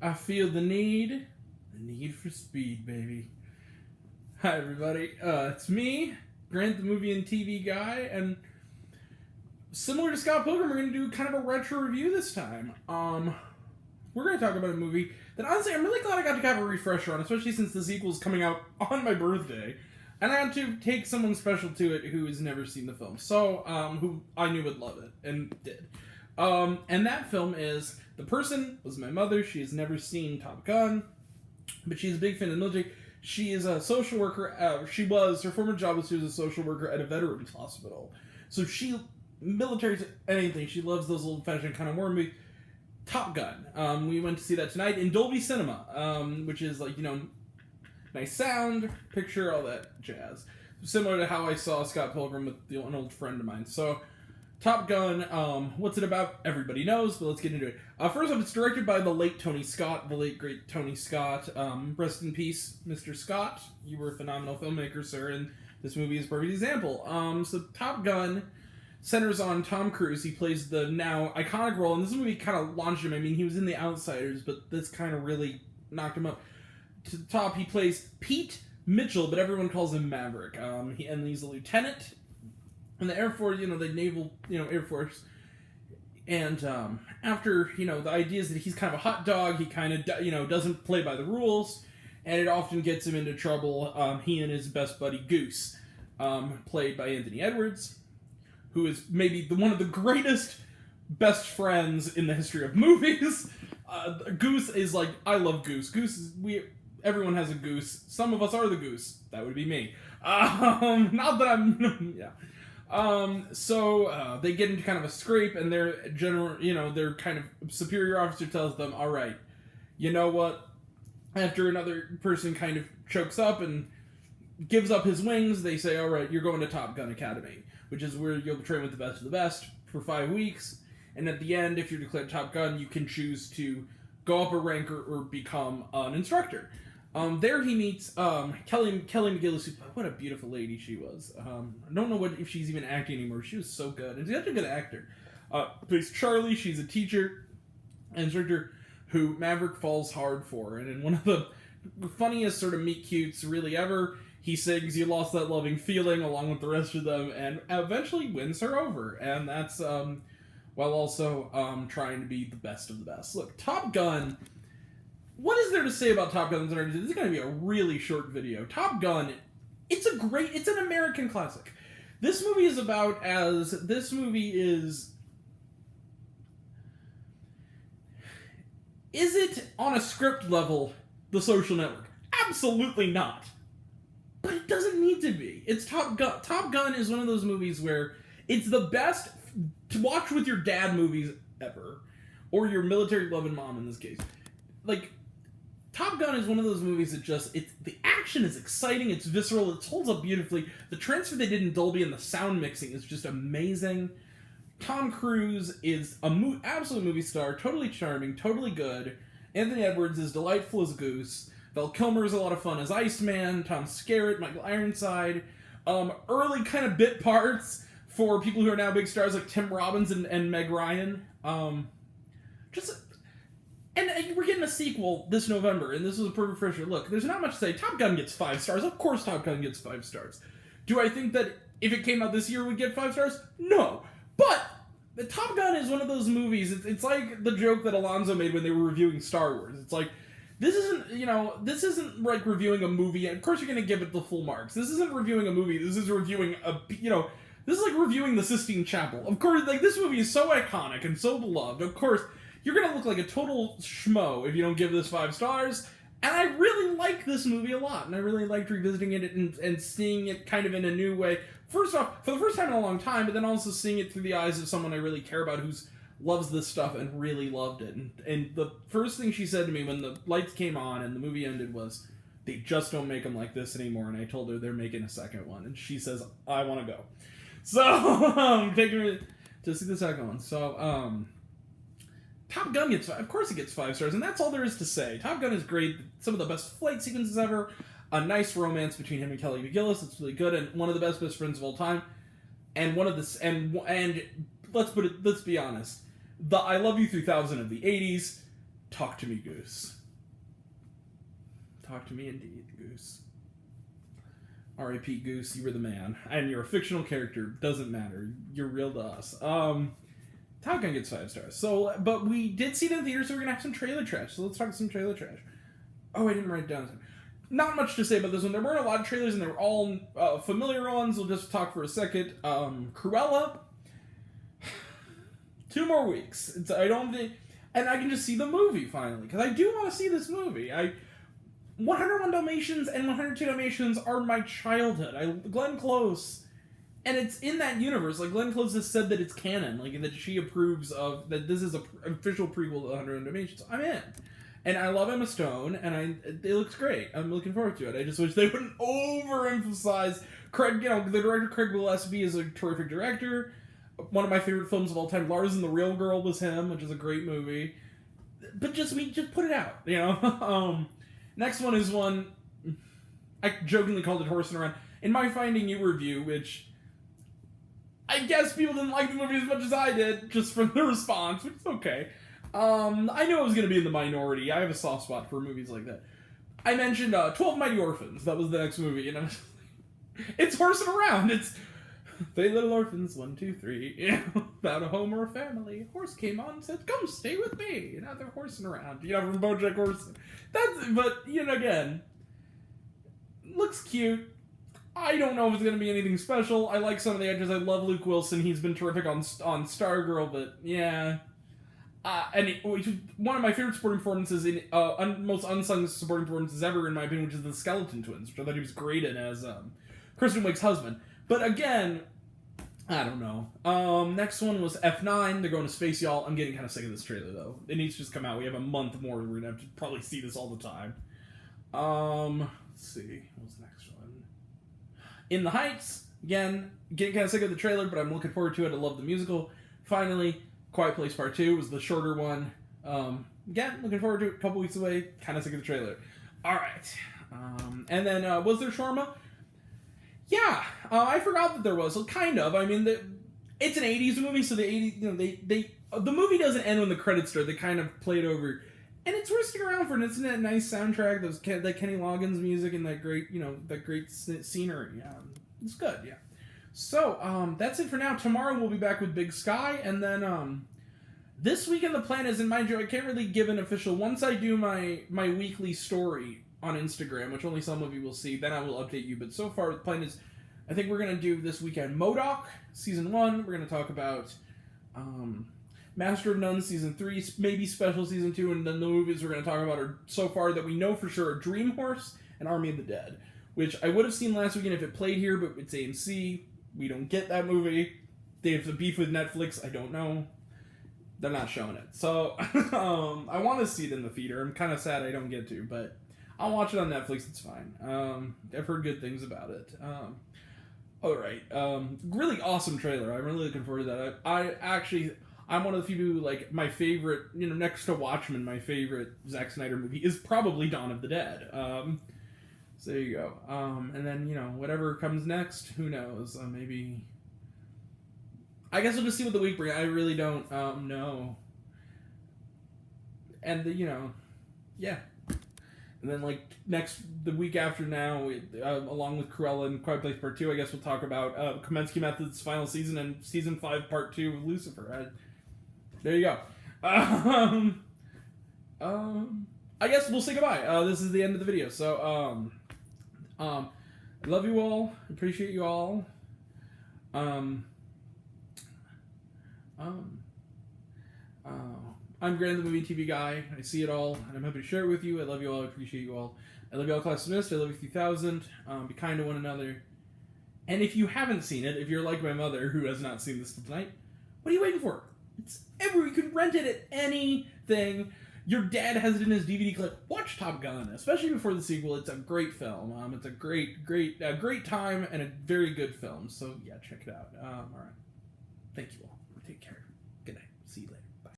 I feel the need for speed, baby. Hi, everybody. It's me, Grant, the movie and TV guy, and similar to Scott Pilgrim, we're going to do kind of a retro review this time. We're going to talk about a movie that, honestly, I'm really glad I got to have a refresher on, especially since the sequel's coming out on my birthday. And I had to take someone special to it who has never seen the film, so, who I knew would love it, and did. And that film is, the person was my mother. She has never seen Top Gun, but she's a big fan of the military. She is a social worker. Her former job was she was a social worker at a veterans hospital. So military anything. She loves those old-fashioned kind of war movies. Top Gun. We went to see that tonight in Dolby Cinema, which is like, nice sound, picture, all that jazz. Similar to how I saw Scott Pilgrim with an old friend of mine. So, Top Gun, what's it about? Everybody knows, but let's get into it. First off, it's directed by the late Tony Scott, the late, great Tony Scott. Rest in peace, Mr. Scott. You were a phenomenal filmmaker, sir, and this movie is a perfect example. So Top Gun centers on Tom Cruise. He plays the now iconic role, and this movie kind of launched him. I mean, he was in The Outsiders, but this kind of really knocked him up. To the top, he plays Pete Mitchell, but everyone calls him Maverick. And he's a lieutenant in the Air Force, the naval, Air Force. And after, the idea is that he's kind of a hot dog. He kind of, doesn't play by the rules, and it often gets him into trouble. He and his best buddy Goose, played by Anthony Edwards, who is maybe one of the greatest best friends in the history of movies. Goose is like, I love Goose. Everyone has a goose. Some of us are the goose. That would be me. Not that I'm, yeah. So they get into kind of a scrape, and their their kind of superior officer tells them, all right, you know what? After another person kind of chokes up and gives up his wings, they say, all right, you're going to Top Gun Academy, which is where you'll train with the best of the best for 5 weeks. And at the end, if you're declared Top Gun, you can choose to go up a rank or become an instructor. There he meets Kelly McGillis. What a beautiful lady she was. I don't know if she's even acting anymore. She was so good. And she's such a good actor. Plays Charlie. She's a teacher, instructor, who Maverick falls hard for. And in one of the funniest sort of meet cutes really ever, he sings "You Lost That Loving Feeling" along with the rest of them, and eventually wins her over. And that's while also trying to be the best of the best. Look, Top Gun. What is there to say about Top Gun? This is going to be a really short video. Top Gun, it's an American classic. This movie is is it on a script level, The Social Network? Absolutely not. But it doesn't need to be. It's Top Gun. Top Gun is one of those movies where it's the best to watch with your dad movies ever. Or your military-loving mom in this case. Like, Top Gun is one of those movies that the action is exciting, it's visceral, it holds up beautifully. The transfer they did in Dolby and the sound mixing is just amazing. Tom Cruise is an absolute movie star, totally charming, totally good. Anthony Edwards is delightful as Goose. Val Kilmer is a lot of fun as Iceman. Tom Skerritt, Michael Ironside. Early kind of bit parts for people who are now big stars like Tim Robbins and Meg Ryan. And we're getting a sequel this November, and this was a perfect refresher. Look, there's not much to say. Top Gun gets 5 stars. Of course Top Gun gets 5 stars. Do I think that if it came out this year, we'd get 5 stars? No. But the Top Gun is one of those movies, it's like the joke that Alonzo made when they were reviewing Star Wars. It's like, this isn't like reviewing a movie, and of course you're going to give it the full marks. This isn't reviewing a movie, this is reviewing this is like reviewing the Sistine Chapel. Of course, like, this movie is so iconic and so beloved. Of course, you're going to look like a total schmo if you don't give this 5 stars. And I really like this movie a lot. And I really liked revisiting it and seeing it kind of in a new way. First off, for the first time in a long time, but then also seeing it through the eyes of someone I really care about who loves this stuff and really loved it. And the first thing she said to me when the lights came on and the movie ended was, they just don't make them like this anymore. And I told her they're making a second one. And she says, I want to go. So, taking her to see the second one. So, Top Gun of course it gets 5 stars, and that's all there is to say. Top Gun is great, some of the best flight sequences ever, a nice romance between him and Kelly McGillis, it's really good, and one of the best friends of all time, and let's be honest, the I Love You 3000 of the 80s Talk to me, Goose. Talk to me indeed, Goose. R.I.P. Goose, you were the man. And you're a fictional character. Doesn't matter. You're real to us. Top Gun gets 5 stars. So, but we did see it in the theater, so we're gonna have some trailer trash. So let's talk some trailer trash. Oh, I didn't write it down. Not much to say about this one. There weren't a lot of trailers, and they were all familiar ones. We'll just talk for a second. Cruella. 2 more weeks. I don't think... And I can just see the movie, finally. Because I do want to see this movie. 101 Dalmatians and 102 Dalmatians are my childhood. Glenn Close... And it's in that universe. Like, Glenn Close has said that it's canon. Like, that she approves of... That this is an official prequel to 101 Dalmatians. I'm in. And I love Emma Stone, and it looks great. I'm looking forward to it. I just wish they wouldn't overemphasize Craig. You know, the director Craig Gillespie is a terrific director. One of my favorite films of all time, Lars and the Real Girl, was him, which is a great movie. But just put it out, you know. Next one is one I jokingly called it Horsing Around. In my Finding You review, which I guess people didn't like the movie as much as I did, just from the response, which is okay. I knew I was going to be in the minority. I have a soft spot for movies like that. I mentioned 12 Mighty Orphans. That was the next movie, and I was it's horsing around. It's Three Little Orphans, 1, 2, 3. You know, about a home or a family. A horse came on and said, "Come stay with me." And now they're horsing around. You know, from BoJack Horseman. But, you know, again, looks cute. I don't know if it's going to be anything special. I like some of the actors. I love Luke Wilson. He's been terrific on Stargirl, but yeah. One of my favorite supporting performances, most unsung supporting performances ever, in my opinion, which is the Skeleton Twins, which I thought he was great in as Kristen Wiig's husband. But again, I don't know. Next one was F9. They're going to space, y'all. I'm getting kind of sick of this trailer, though. It needs to just come out. We have a month more. We're going to have to probably see this all the time. Let's see. What's the next one? In the Heights. Again, getting kind of sick of the trailer, but I'm looking forward to it. I love the musical. Finally, Quiet Place Part 2 was the shorter one. Again, looking forward to it. A couple weeks away. Kind of sick of the trailer. Alright. And then, was there shawarma? Yeah. I forgot that there was. So kind of. I mean, it's an 80s movie, so the 80s, you know, the movie doesn't end when the credits start. They kind of play it over. And it's worth sticking around for, and it's in that nice soundtrack, that Kenny Loggins music, and that great, you know, that great scenery. It's good, yeah. So, that's it for now. Tomorrow we'll be back with Big Sky, and then, this weekend the plan is, and mind you, I can't really give an official, once I do my weekly story on Instagram, which only some of you will see, then I will update you, but so far the plan is, I think we're going to do this weekend MODOK, Season 1, we're going to talk about, Master of None Season 3, maybe Special Season 2, and then the movies we're going to talk about are, so far that we know for sure, are Dream Horse and Army of the Dead, which I would have seen last weekend if it played here, but it's AMC. We don't get that movie. They have the beef with Netflix. I don't know. They're not showing it. So, I want to see it in the theater. I'm kind of sad I don't get to, but I'll watch it on Netflix. It's fine. I've heard good things about it. Alright. Really awesome trailer. I'm really looking forward to that. I'm one of the few people who, like, my favorite, you know, next to Watchmen, my favorite Zack Snyder movie is probably Dawn of the Dead. So there you go. And then, you know, whatever comes next, who knows? Maybe... I guess we'll just see what the week brings. I really don't know. And, you know, yeah. And then, like, the week after now, along with Cruella and Quiet Place Part 2, I guess we'll talk about Kaminsky Method's final season and Season 5 Part 2 of Lucifer. There you go. I guess we'll say goodbye. This is the end of the video. So, I love you all. Appreciate you all. I'm Grant, the movie and TV guy. I see it all, and I'm happy to share it with you. I love you all. I appreciate you all. I love you all, class dismissed. I love you 3000. Be kind to one another. And if you haven't seen it, if you're like my mother, who has not seen this tonight, what are you waiting for? It's everywhere. You can rent it at anything. Your dad has it in his DVD clip. Watch Top Gun, especially before the sequel. It's a great film. It's a great time and a very good film. So yeah, check it out. All right. Thank you all.